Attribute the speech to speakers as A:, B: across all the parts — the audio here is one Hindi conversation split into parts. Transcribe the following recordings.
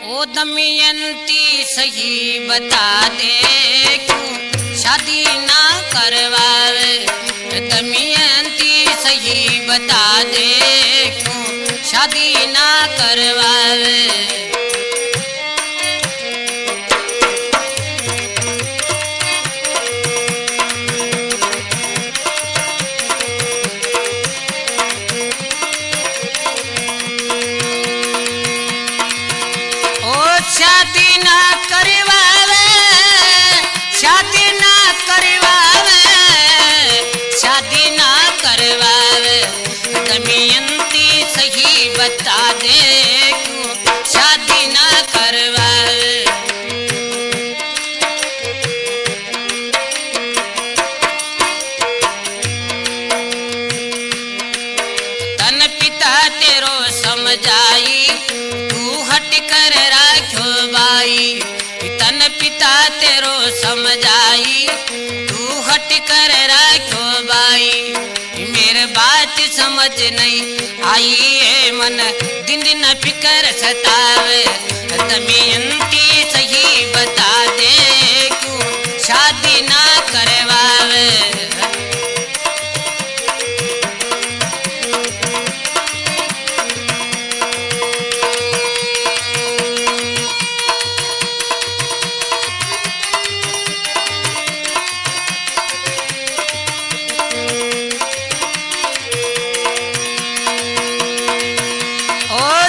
A: ओ दमयंती सही बता दे क्यों शादी ना करवावे। दमयंती सही बता दे क्यों शादी ना करवावे। शादी ना करवावे, शादी ना करवावे, शादी ना करवावे। दमयंती सही बता दे क्यों शादी ना करवावे। तन पिता तेरो समझाई तू हट कर राखो बाई। तन पिता तेरो समझाई तू हट कर राखो बाई। मेरे बात समझ नहीं आई है मन दिन दिन फिकर सतावे। दमयंती सही बता दे क्यों शादी ना करवावे।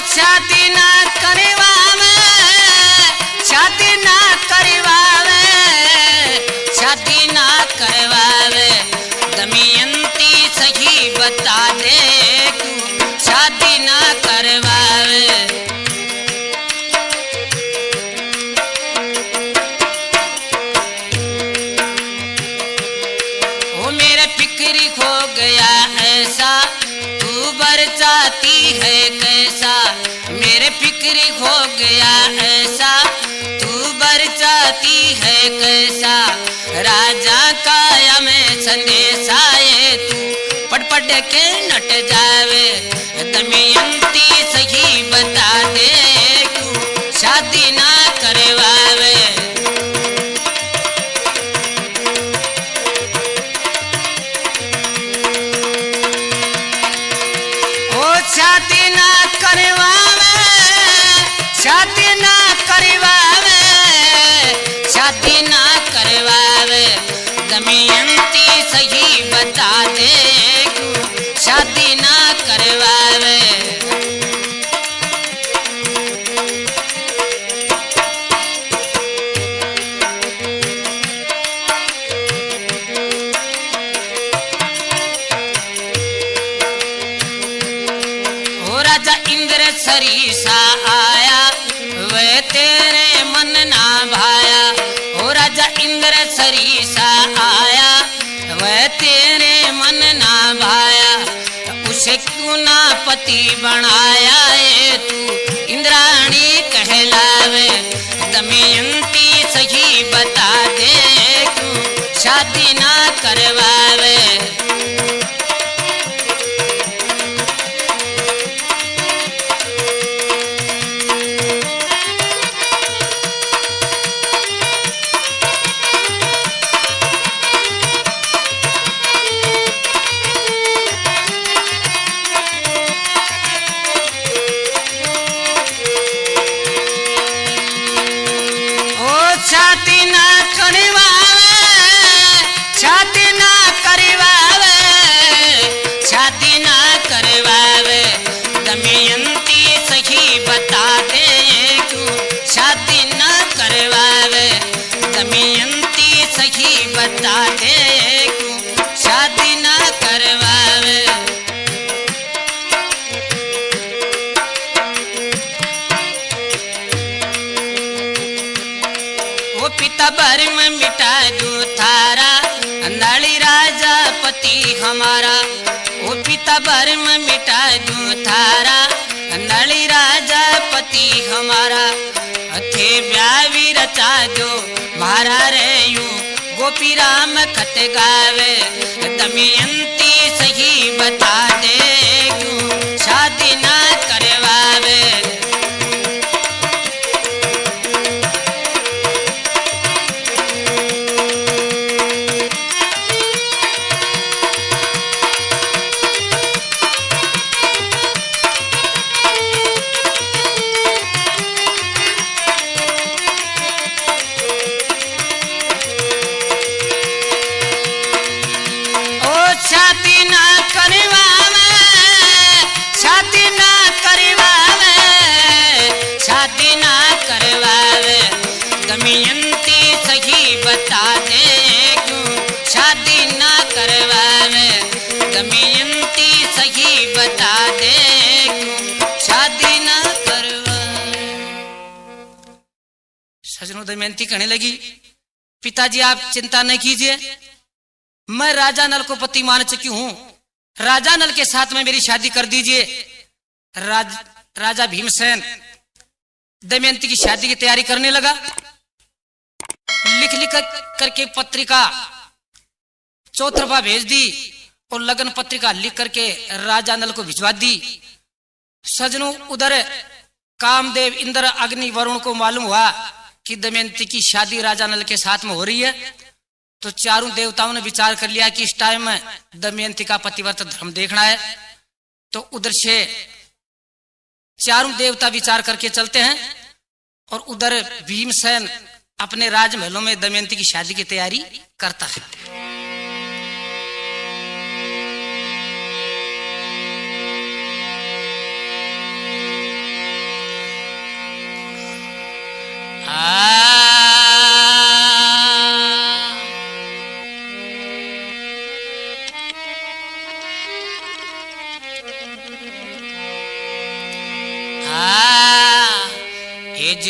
A: शादी ना करवावे, शादी ना करवावे, शादी ना करवावे। दमयंती सही बता दे क्यों शादी ना करवावे। ओ मेरे फिक्र खो गया ऐसा तू बरसाती है कैसा। मेरे फिक्र हो गया ऐसा तू बरसाती है कैसा। राजा काया में संदेशा ये तू पढ़ पढ़ के नट जावे। दमयंती सही बता दे क्यों शादी ना करवावे। शादी ना करवावे, शादी ना करवावे, शादी ना करवावे। दमयंती सही बता दे क्यों शादी ना करवावे। राजा इंद्र सरीसा आया वह तेरे मन ना भाया। ओ राजा इंद्र सरीसा आया वह तेरे मन ना भाया। उसे क्यों ना पति बनाया ये तू इंद्राणी कहलावे। दमयंती सही बता दे क्यों शादी ना करवावे। शादी ना करवावे, शादी ना करवावे, शादी ना करवावे। दमयंती सही बता दे क्यों शादी ना करवावे। दमयंती सही बता दे क्यों शादी ना करवावे। पिता भरम मिटा दूं थारा नली राजा पति हमारा। ओ पिता भरम मिटा दूं थारा नली राजा पति हमारा। थे ब्यावी रचा जो मारा रे यूं गोपी राम खत गावे। दमयंती सही बता दे क्यों तो दमयंती कहने लगी, पिताजी आप चिंता नहीं कीजिए, मैं राजा नल को पति मान चुकी हूं, राजा नल के साथ में मेरी शादी कर दीजिए। राजा भीमसेन दमयंती की शादी की तैयारी करने लगा। लिख लिख करके पत्रिका चौतरफा भेज दी और लगन पत्रिका लिख करके राजा नल को भिजवा दी। सजनों, उधर कामदेव, इंद्र, अग्नि, वरुण को मालूम हुआ कि दमयंती की शादी राजा नल के साथ में हो रही है, तो चारों देवताओं ने विचार कर लिया कि इस टाइम में दमयंती का पतिव्रत धर्म देखना है। तो उधर से चारों देवता विचार करके चलते हैं और उधर भीमसेन अपने राजमहलों में दमयंती की शादी की तैयारी करता है।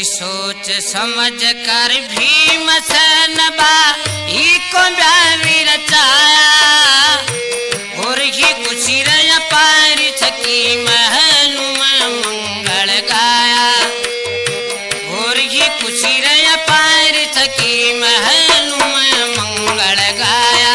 A: सोच समझ कर भीमसेन बाई को ब्याह रचाया, और ही खुशी रह पारी छकी महल में मंगल गाया, और ही खुशी रह पारी छकी महल में मंगल गाया।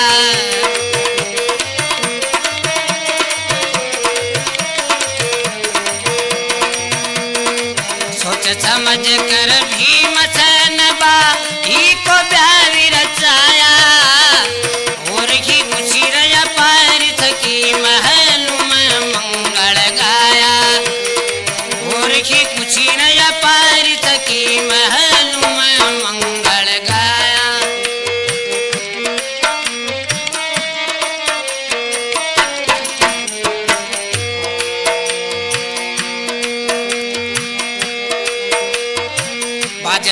A: समझ कर भीमसेन बाई को ब्याह रचाया, और ही खुशी रह पारी थकी महल में मंगल गाया, और ही खुशी रह पारी थकी महल में मंगल गाया।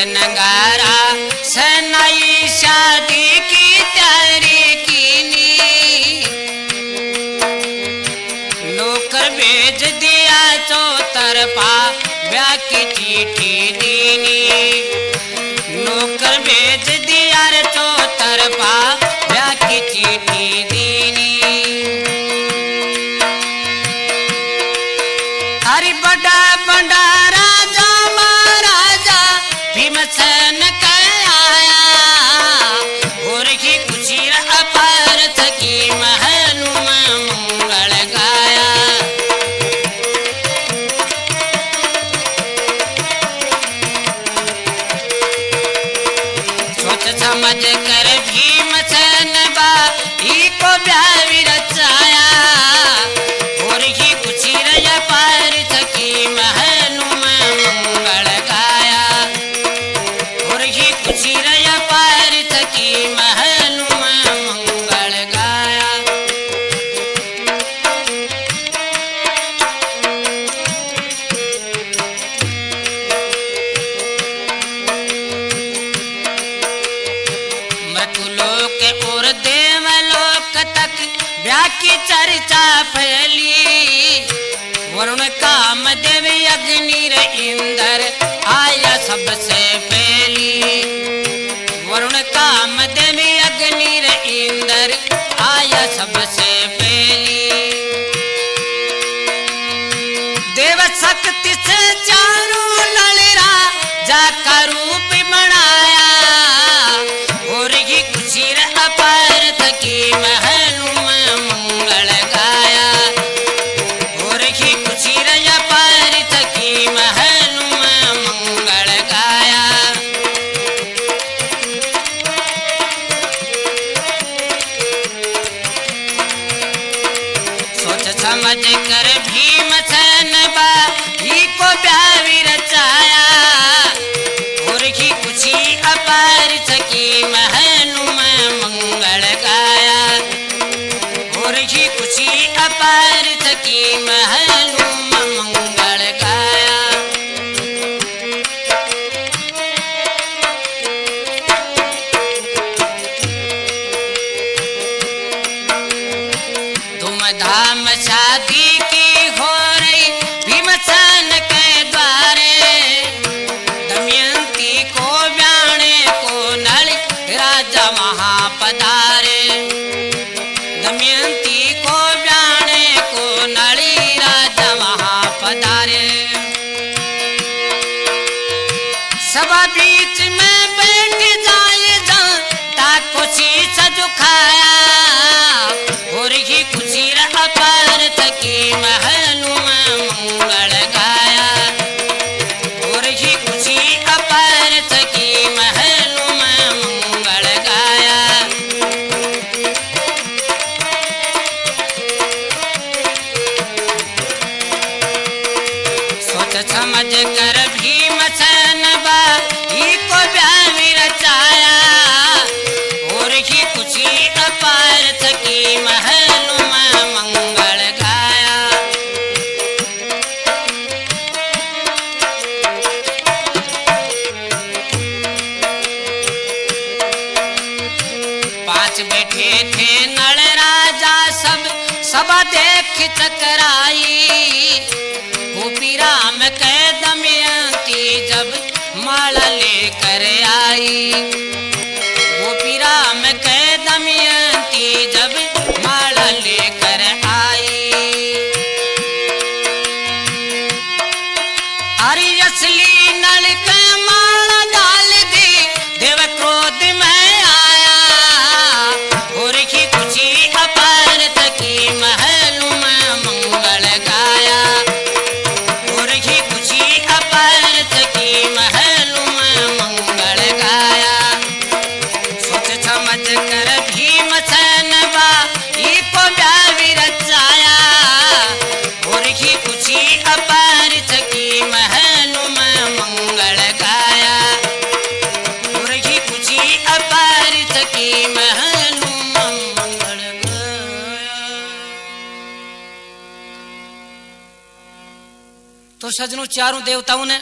A: नगारा सनाई शादी की तैयारी कीनी, नौकर भेज दिया चौतरफा ब्याह की चिट्ठी दीनी, नौकर भेज दिया रे चौतरफा ब्याह की चिट्ठी दीनी। हरि बड़ा बड़ा राजा महाराजा भीमसेन आया, और ही खुशी अपार थकी महल में मंगल गाया। सोच समझ कर भीमसेन बाई को ब्याह रचाया, और ही खुशी अपार थकी महल में मंगल गाया, खुशी रह पार थकी महल में मंगल गाया। मृत्युलोक और देवलोक तक ब्याह की चर्चा फैली, वरुण कामदेव अग्नि इंद्र आया सबसे पहली, वरुण कामदेव अग्नि इंद्र आया सबसे पहली। देव शक्ति से चारों ललरा जाका रूप बनाया, और ही खुशी अपार थकी महल में मंगल गाया, और ही खुशी अपार थकी महल में मंगल गाया। सोच समझ कर भीमसेन बाई को ब्याह रचाया, और ही खुशी अपार थकी महल में मंगल गाया, और ही खुशी अपार थकी महल में मंगल गाया। धूमधाम शादी की हो रही भीमसेन के द्वारे, दमयंती को ब्याह दमयंती को ब्याने को नली राजा वहां पधारे। सभा बीच में बैठ जाए जनता को शीश झुकाया और ही खुशी अपार थकी महलू में मंगल गाया और ही खुशी अपार थकी महलू में मंगल गाया। सोच समझ कर भीमसेन बाई को ब्याह रचाया और ही खुशी अपार थकी महलू में मंगल गाया। पांच बैठे थे नल राजा सब देख चकराई गोपी राम के दमयंती जब माला लेकर आई। गोपी राम के दमयंती जब माला लेकर आई। अरे असली नल के माला डाल दी देव क्रोध में आया और की खुशी अपार थकी महलू में मंगल गाया और की खुशी अपार थकी महलू में मंगल गाया। सोच समझ कर भीमसेन बाई को ब्याह रचाया और की खुशी अपार थकी महलू में मंगल गाया और की खुशी अपार थकी महलू में मंगल गाया। तो सजनों, चारों देवताओं ने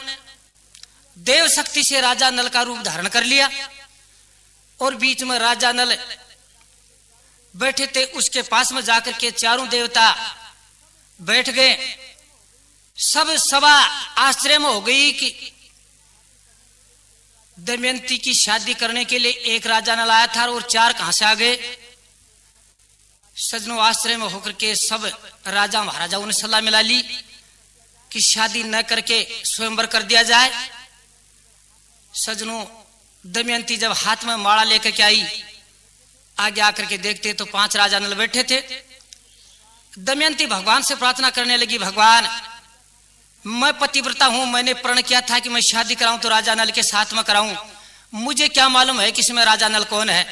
A: देव शक्ति से राजा नल का रूप धारण कर लिया और बीच में राजा नल बैठे थे। उसके पास में जाकर के चारों देवता बैठ गए। सब सभा आश्चर्य में हो गई कि दमयंती की शादी करने के लिए एक राजा नल आया था और चार कहां से आ गए। सजनों, आश्चर्य में होकर के सब राजा महाराजाओं ने सलाह मिला ली कि शादी न करके स्वयंवर कर दिया जाए। सजनों, दमयंती जब हाथ में माला लेकर के आई, आगे आकर के देखते तो पांच राजा नल बैठे थे। दमयंती भगवान से प्रार्थना करने लगी, भगवान मैं पतिव्रता हूं, मैंने प्रण किया था कि मैं शादी कराऊं तो राजा नल के साथ में कराऊं, मुझे क्या मालूम है कि इसमें राजा नल कौन है।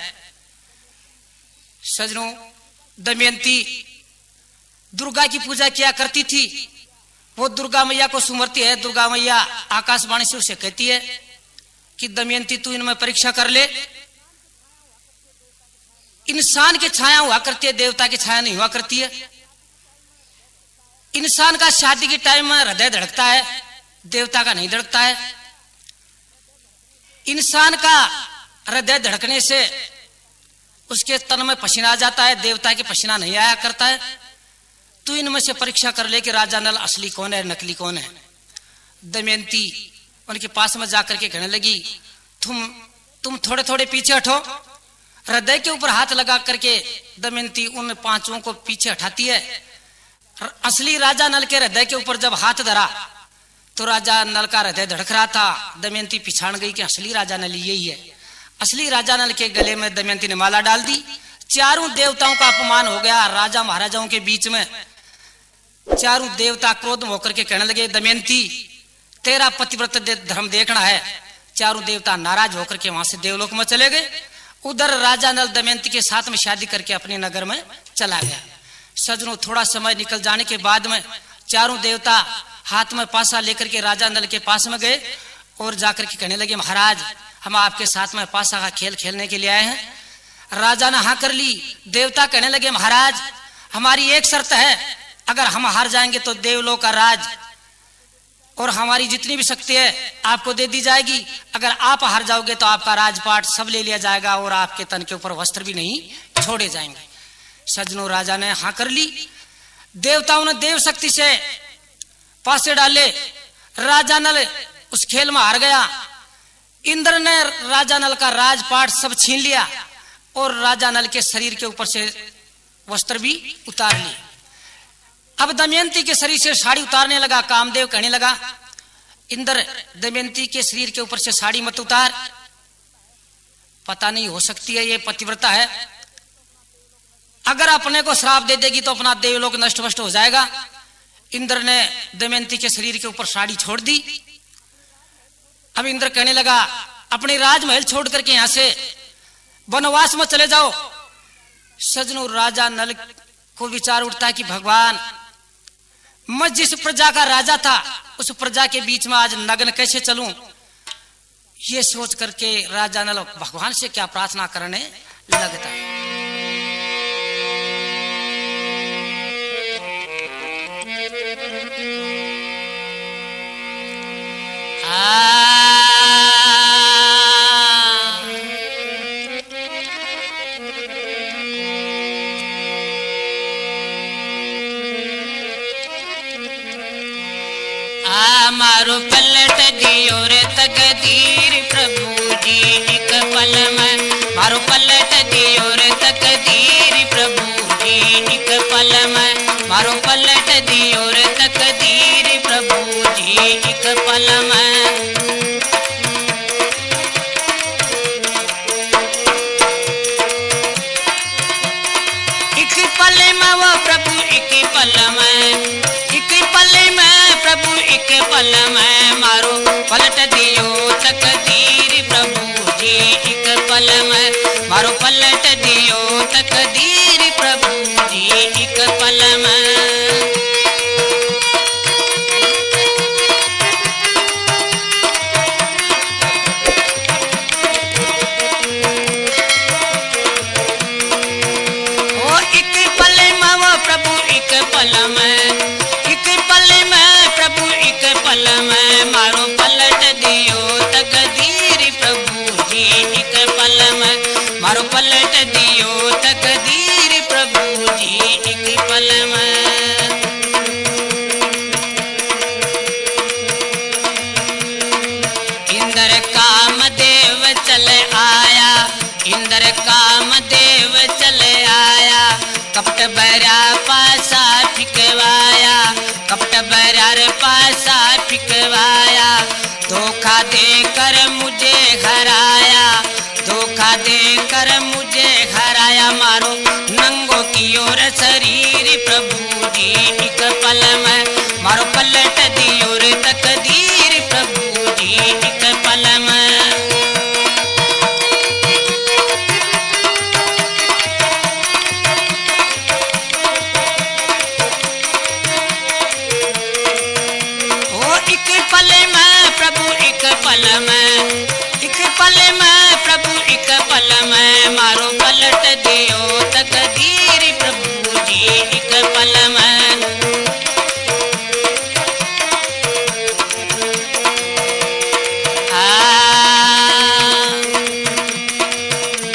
A: सजनों, दमयंती दुर्गा की पूजा किया करती थी। वो दुर्गा मैया को सुमरती है। दुर्गा मैया आकाशवाणी से उसे कहती है कि दमयंती तू इनमें परीक्षा कर ले। इंसान की छाया हुआ करती है, देवता की छाया नहीं हुआ करती है। इंसान का शादी के टाइम में हृदय धड़कता है, देवता का नहीं धड़कता है। इंसान का हृदय धड़कने से उसके तन में पसीना आ जाता है, देवता के पसीना नहीं आया करता है। तू इनमें से परीक्षा कर ले कि राजा नल असली कौन है, नकली कौन है। दमयंती उनके पास में जाकर के कहने लगी, तुम थोड़े थोड़े पीछे हटो। हृदय के ऊपर हाथ लगा करके दमयंती उन पांचों को पीछे हटाती है। असली राजा नल के हृदय के ऊपर जब हाथ धरा तो राजा नल का हृदय धड़क रहा था। दमयंती पिछाड़ गई कि असली राजा नल यही है। असली राजा नल के गले में दमयंती ने माला डाल दी। चारों देवताओं का अपमान हो गया राजा महाराजाओं के बीच में। चारों देवता क्रोध होकर के कहने लगे, दमयंती तेरा पतिव्रत धर्म देखना है। चारों देवता नाराज होकर के वहां से देवलोक में चले गए। उधर राजा नल दमयंती के साथ में शादी करके अपने नगर में चला गया। सजनों, थोड़ा समय निकल जाने के बाद में चारों देवता हाथ में पासा लेकर के राजा नल के पास में गए और जाकर के कहने लगे, महाराज हम आपके साथ में पासा का खेल खेलने के लिए आए हैं। राजा ने हाँ कर ली। देवता कहने लगे, महाराज हमारी एक शर्त है, अगर हम हार जाएंगे तो देवलोक का राज और हमारी जितनी भी शक्ति है आपको दे दी जाएगी। अगर आप हार जाओगे तो आपका राजपाट सब ले लिया जाएगा और आपके तन के ऊपर वस्त्र भी नहीं छोड़े जाएंगे। सजनों, राजा ने हाँ कर ली। देवताओं ने देव शक्ति से पासे डाले। राजा नल उस खेल में हार गया। इंद्र ने राजा नल का राजपाट सब छीन लिया और राजा नल के शरीर के ऊपर से
B: वस्त्र भी उतार लिए। अब दमयंती के शरीर से साड़ी उतारने लगा। कामदेव कहने लगा, इंद्र दमयंती के शरीर के ऊपर से साड़ी मत उतार, पता नहीं हो सकती है ये पतिव्रता है, अगर अपने को श्राप दे देगी तो अपना देवलोक नष्ट भ्रष्ट हो जाएगा। इंद्र ने दमयंती के शरीर के ऊपर साड़ी छोड़ दी। अब इंद्र कहने लगा, अपने राजमहल छोड़ करके यहां से वनवास में चले जाओ। सजनों, राजा नल को विचार उठता है कि भगवान, मैं जिस प्रजा का राजा था उस प्रजा के बीच में आज नग्न कैसे चलूं। ये सोच करके राजा नल भगवान से क्या प्रार्थना करने लगता है।
A: मारो पलट दियो रे तकदीर प्रभु जी एक पल में, मारो पलट दियो रे तकदीर प्रभु जी एक पल में, मारो पलट दियो रे तकदीर प्रभु जी एक पल में। एक पल में वो प्रभु एक पल में, एक पल में प्रभु एक पल में, मारो पलट दियो तकदीर प्रभु जी एक पल में, मारो पलट दियो तकदीर प्रभु जी एक पल में। ओ एक पल में वो प्रभु एक पल में, एक पल में प्रभु एक पल में, मारो पलट दियो तकदीर प्रभु जी एक पल में, मारो पलट दियो तकदीर प्रभु जी एक पल में। इंद्र कामदेव चले आया, इंद्र कामदेव चले आया, कपट बैरा पासा फिकवाया, कपट बैरार पासा फिकवाया, धोखा देकर मुझे हराया, धोखा देकर मुझे हराया, मारो नंगो की ओर शरीर प्रभु जी एक पल में, मारो पलट दियो रे तकदीर प्रभु जी एक पल में। एक पल में प्रभु एक पल में, एक पल में प्रभु एक पल में, मारो पलट दियो तकदीर प्रभु जी एक पल में।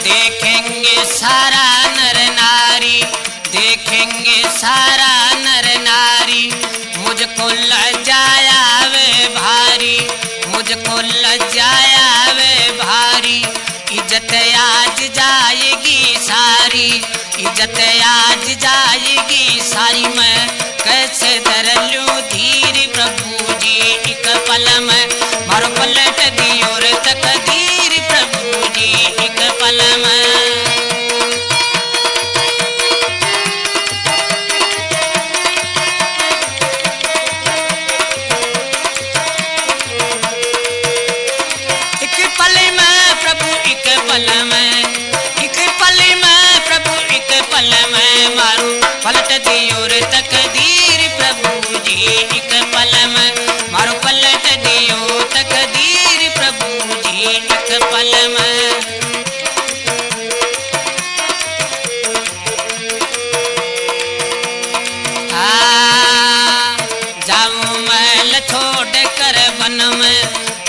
A: देखेंगे सारा नर नारी, देखेंगे सारा नर नारी, मुझको लजाया वे भारी, मुझको लजाया वे भारी, इज्जत आज जाएगी सारी, इज्जत आज जाएगी सारी, मैं कैसे धर लूं धीर प्रभु जी एक पल में, मारो पलट दियो रे तकदीर प्रभु जी एक पल में। पल में, एक पल में प्रभु एक पल में, मारो पलट दियो रे तकदीर प्रभु जी एक पल में, मारो पलट दियो तकदीर प्रभु जी एक पल में। जाऊं महल छोड़ कर वन में,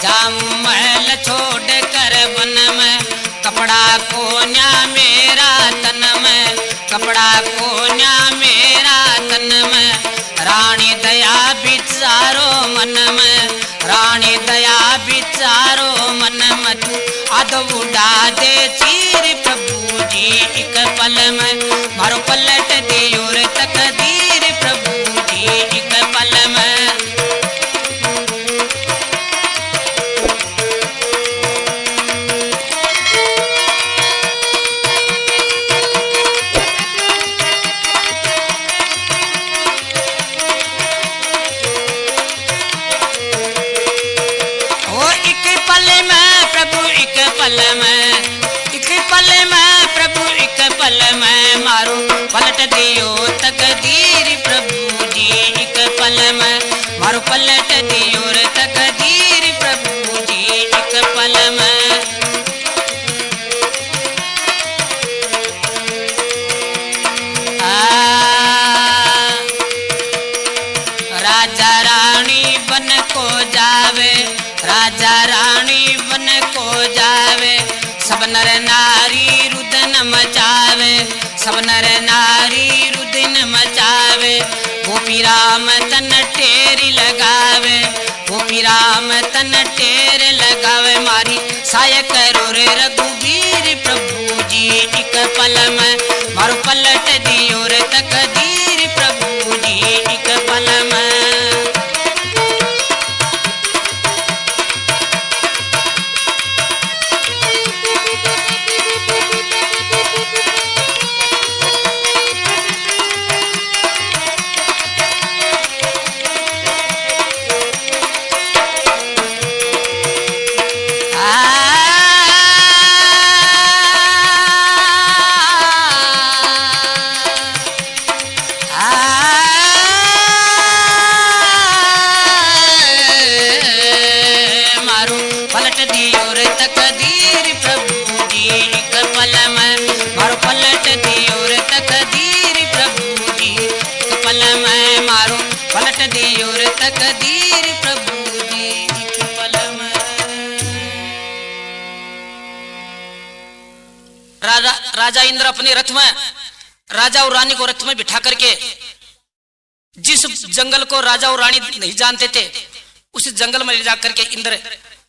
A: जाऊं महल छोड़ कर वन में, कपड़ा कोन्या मेरा तन में, कपड़ा कोन्या मेरा तन में, रानी दया बिचारो मन में, रानी दया बिचारो मन में, तू आद उड़ा दे चीर प्रभु जी एक पल में, मारो पलट पल में प्रभु एक पल में मारो पलट दियो तकदीर प्रभु जी एक पल में मारो पलट दियो रे तकदीर प्रभु जी एक पल में। राजा रानी बन को जावे, राजा रानी बन को जावे, सब नर नारी रुदन मचावे, सब नर नारी रुदन मचावे। गोपी राम तन टेरी लगावे, गोपी राम तन टेर लगावे, मारी साय करो रे रघुवीर प्रभु जी एक पल में मारो पलट दियो रे तकदीर प्रभु जी एक पल में। तकदीर प्रभु जी एक पल में। राजा इंद्र अपने रथ में राजा और रानी को रथ में बिठा करके जिस जंगल को राजा और रानी नहीं जानते थे उस जंगल में ले जाकर के इंद्र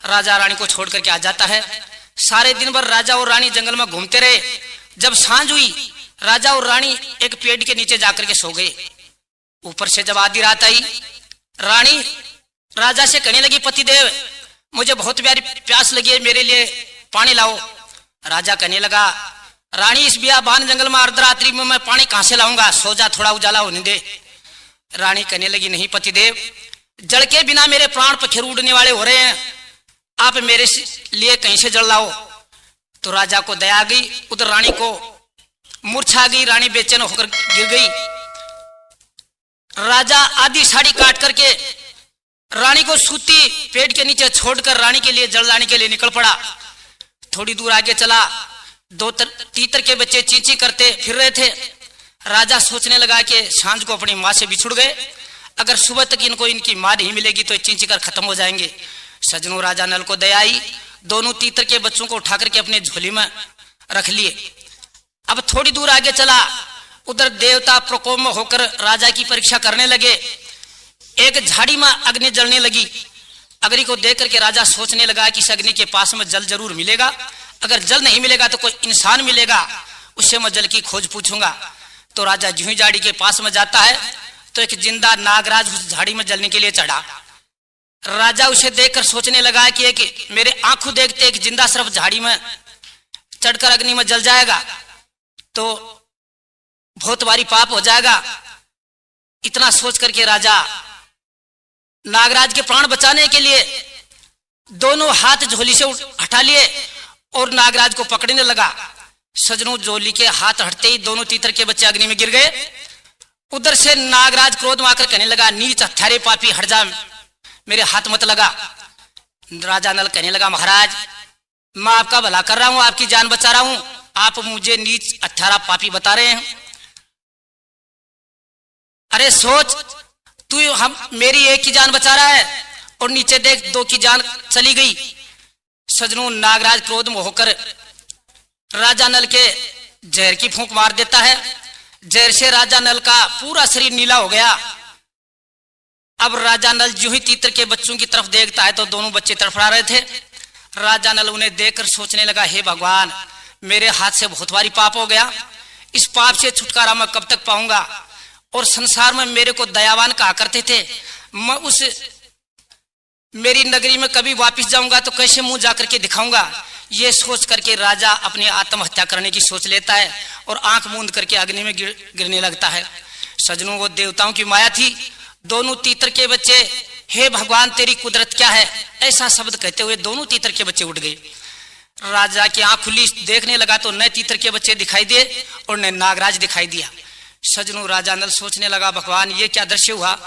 A: राजा रानी को छोड़ करके आ जाता है। सारे दिन भर राजा और रानी जंगल में घूमते रहे। जब सांझ हुई राजा और रानी एक पेड़ के नीचे जाकर के सो गए। ऊपर से जब आधी रात आई रानी राजा से कहने लगी, पतिदेव मुझे बहुत प्यास लगी है, मेरे लिए पानी लाओ। राजा कहने लगा, रानी इस बियाबान जंगल में अर्धरात्रि में मैं पानी कहां से लाऊंगा, सो जा, थोड़ा उजाला होने दे। रानी कहने लगी, नहीं पतिदेव, जल के बिना मेरे प्राण पखेरु उड़ने वाले हो रहे हैं, आप मेरे लिए कहीं से जल लाओ। तो राजा को दया गई, उधर रानी को मूर्छा गई, रानी बेचैन होकर गिर गई। राजा आधी साड़ी काट करके रानी को सूती पेड़ के नीचे छोड़कर रानी के लिए जल लाने के लिए निकल पड़ा। थोड़ी दूर आगे चला, दो तीतर के बच्चे चींची करते फिर रहे थे। राजा सोचने लगा कि सांझ को अपनी माँ से बिछुड़ गए, अगर सुबह तक इनको इनकी माँ नहीं मिलेगी तो चींची कर खत्म हो जाएंगे। सजनों राजा नल को दया आई, दोनों तीतर के बच्चों को उठा करके अपने झोली में रख लिए। अब थोड़ी दूर आगे चला, उधर देवता प्रकोप में होकर राजा की परीक्षा करने लगे। एक झाड़ी में अग्नि जलने लगी। अग्नि को देख करके राजा सोचने लगा कि इस अग्नि के पास में जल जरूर मिलेगा, अगर जल नहीं मिलेगा तो कोई इंसान मिलेगा, उससे मैं जल की खोज पूछूंगा। तो राजा जूही झाड़ी के पास में जाता है तो एक जिंदा नागराज उस झाड़ी में जलने के लिए चढ़ा। राजा उसे देखकर सोचने लगा कि एक मेरे आंखों देखते एक जिंदा सर्प झाड़ी में चढ़कर अग्नि में जल जाएगा तो बहुत भारी पाप हो जाएगा। इतना सोच करके राजा नागराज के प्राण बचाने के लिए दोनों हाथ झोली से हटा लिए और नागराज को पकड़ने लगा। सजनों झोली के हाथ हटते ही दोनों तीतर के बच्चे अग्नि में गिर गए। उधर से नागराज क्रोध में आकर कहने लगा, नीच हत्यारे पापी, हट जा, मेरे हाथ मत लगा। राजा नल कहने लगा, महाराज मैं आपका भला कर रहा हूं, आपकी जान बचा रहा हूं, आप मुझे नीच हत्यारा पापी बता रहे हैं। अरे सोच, तू हम मेरी एक की जान बचा रहा है और नीचे देख दो की जान चली गई। सजनों नागराज क्रोध में होकर राजा नल के जहर की फूंक मार देता है। जहर से राजा नल का पूरा शरीर नीला हो गया। अब राजा नल जो ही तीतर के बच्चों की तरफ देखता है तो दोनों बच्चे तड़फड़ा रहे थे। राजा नल उन्हें देखकर सोचने लगा, हे भगवान, मेरे हाथ से बहुत भारी पाप हो गया, इस पाप से छुटकारा मैं कब तक पाऊंगा। और संसार में मेरे को दयावान कहा करते थे, मैं उस मेरी नगरी में कभी वापस जाऊंगा तो कैसे मुंह जाकर के दिखाऊंगा। ये सोच करके राजा अपनी आत्महत्या करने की सोच लेता है और आंख मूंद करके अग्नि में गिरने लगता है। सजनों वो देवताओं की माया थी। दोनों तीतर के बच्चे, हे भगवान तेरी कुदरत क्या है, ऐसा शब्द कहते हुए दोनों तीतर के बच्चे उठ गए।
B: राजा की आंख खुली, देखने लगा तो न तीतर के बच्चे दिखाई दिए और न नागराज दिखाई दिया। सजनों, राजा नल सोचने लगा, भगवान ये क्या दृश्य हुआ।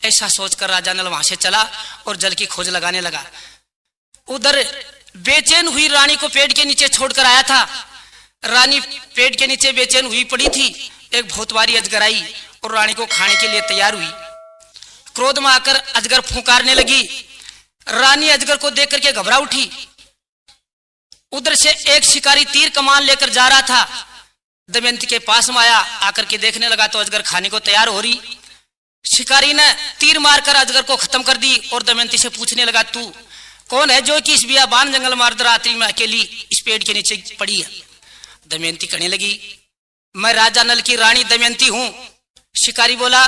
B: ऐसा सोचकर राजा नल वहां से चला और जल की खोज लगाने लगा। उधर बेचैन हुई रानी को पेड़ के नीचे छोड़कर आया था। रानी पेड़ के नीचे बेचैन हुई पड़ी थी। एक बहुत बारी अजगर आई और रानी को खाने के लिए तैयार हुई। क्रोध में आकर अजगर फुंकारने लगी। रानी अजगर को देख करके घबरा उठी। उधर से एक शिकारी तीर कमान लेकर जा रहा था। दमयंती के पास में आया, आकर के देखने लगा तो अजगर खाने को तैयार हो रही। शिकारी ने तीर मारकर अजगर को खत्म कर दी और दमयंती से पूछने लगा, तू कौन है जो कि इस बियाबान जंगल में अर्धरात्रि में अकेली इस पेड़ के नीचे पड़ी है। दमयंती कहने लगी, मैं राजा नल की रानी दमयंती हूं। शिकारी बोला,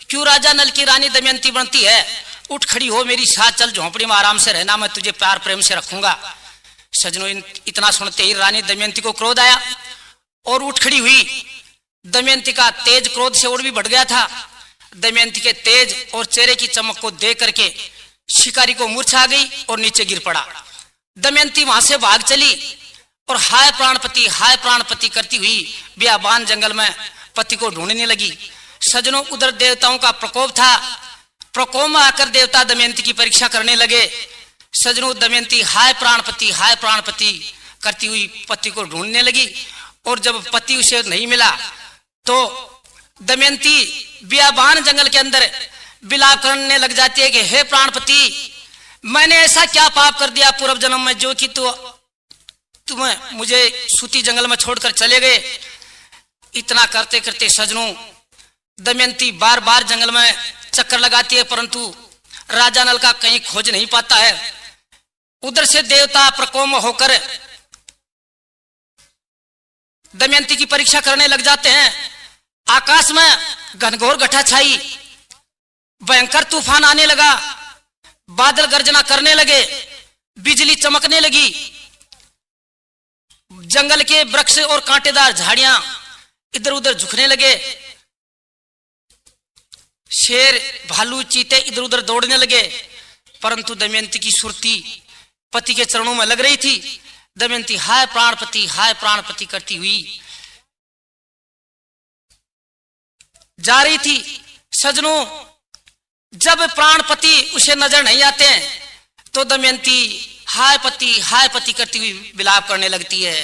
B: क्यों राजा नल की रानी दमयंती बनती है? उठ खड़ी हो, मेरी साथ चल, झोंपड़ी में आराम से रहना, मैं तुझे प्यार प्रेम से रखूंगा। सजनों, इतना सुनते ही रानी दमयंती को क्रोध आया और उठ खड़ी हुई। दमयंती का तेज क्रोध से और भी बढ़ गया था। दमयंती के तेज और चेहरे की चमक को देख करके शिकारी को मूर्छा आ गई और नीचे गिर पड़ा। दमयंती वहां से भाग चली और हाय प्राणपति करती हुई बियाबान जंगल में पति को ढूंढने लगी। सजनों, उधर देवताओं का प्रकोप था। प्रकोप में आकर देवता दमयंती की परीक्षा करने लगे। सजनों, दमयंती हाय प्राणपति करती हुई पति को ढूंढने लगी और जब पति उसे नहीं मिला तो दमयंती बियाबान जंगल के अंदर विलाप करने लग जाती है कि हे प्राणपति, मैंने ऐसा क्या पाप कर दिया पूर्व जन्म में जो कि तुम मुझे सूती जंगल में छोड़कर चले गए। इतना करते करते सजनों, दमयंती बार बार जंगल में चक्कर लगाती है परंतु राजा नल का कहीं खोज नहीं पाता है। उधर से देवता प्रकोप में होकर दमयंती की परीक्षा करने लग जाते हैं। आकाश में घनघोर घटा छाई, भयंकर तूफान आने लगा, बादल गर्जना करने लगे, बिजली चमकने लगी, जंगल के वृक्ष और कांटेदार झाड़ियां इधर उधर झुकने लगे, शेर भालू चीते इधर उधर दौड़ने लगे। परंतु दमयंती की सुरती पति के चरणों में लग रही थी। दमयंती हाय प्राणपति करती हुई जा रही थी। सजनों, जब प्राणपति उसे नजर नहीं आते हैं तो दमयंती हाय पति करती हुई विलाप करने लगती है।